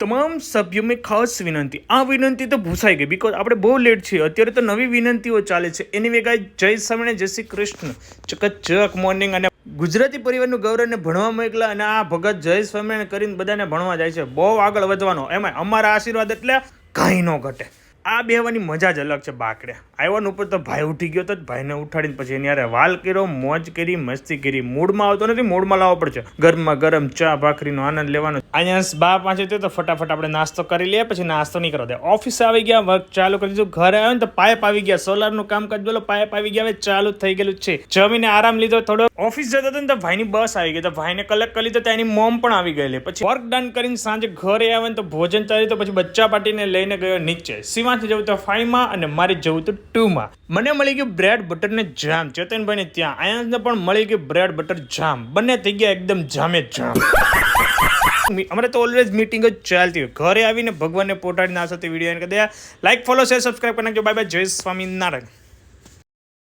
તમામ સભ્યો મેં ખાસ વિનંતી, આ વિનંતી તો ભૂસાઈ ગઈ બીકોઝ આપણે બહુ લેટ છીએ. અત્યારે તો નવી વિનંતીઓ ચાલે છે. એની ગાય જય સ્વામિનારાયણ, જય શ્રી કૃષ્ણ, ચકચક મોર્નિંગ. અને ગુજરાતી પરિવારનું ગૌરવને ભણવા મોકલા અને આ ભગત જય સ્વામિનારાયણ કરીને બધાને ભણવા જાય છે. બહુ આગળ વધવાનો. એમાં અમારા આશીર્વાદ એટલે કાંઈ ન ઘટે. આ બેહવાની મજા જ અલગ છે. બાકડે આવ્યા ઉપર તો ભાઈ ઉઠી ગયો તો ભાઈને ઉઠાડીને પછી એની યારે વાલ કર્યો, મોજ કરી, મસ્તી કરી. મૂડમાં આવતો નથી, મૂડમાં લાવવો પડશે. ગરમા ગરમ ચા ભાખરીનો આનંદ લેવાનો. અહીંયા બા પાંચે તો ફટાફટ આપણે નાસ્તો કરી લઈએ, પછી નાસ્તો નહીં કરવા દે. ઓફિસે આવી ગયા, વર્ક ચાલુ કરી દીધું. ઘરે આવ્યો ને તો પાઇપ આવી ગયા, સોલારનું કામકાજ બોલો, પાઇપ આવી ગયા, હવે ચાલુ થઈ ગયેલું છે. જમીને આરામ લીધો થોડો. ઓફિસ જતો હતો ને તો ભાઈની બસ આવી ગઈ, તો ભાઈને કલેક્ટ કરી લીધો, એની મોમ પણ આવી ગયેલી. પછી વર્ક ડન કરીને સાંજે ઘરે આવે ને તો ભોજન ચાલી, તો પછી બચ્ચા પાટીને લઈને ગયો નીચે. શિવાંશ જવું તો 5 માં અને મારે જવું તો 2 માં. મને મળી ગયું બ્રેડ બટર ને જામ. ચેતનભાઈ ને ત્યાં આયાંશને પણ મળી ગયું બ્રેડ બટર જામ. બંને થઈ ગયા એકદમ જામે જામ. અમારે તો ઓલવેઝ મીટિંગ જ ચાલતી હોય. ઘરે આવીને ભગવાનને પોટાડીને આ સાથે વિડીયો કરી દે. લાઈક, ફોલો, શેર, સબસ્ક્રાઈબ કરી નાખજો. બાય બાય, જય સ્વામિનારાયણ.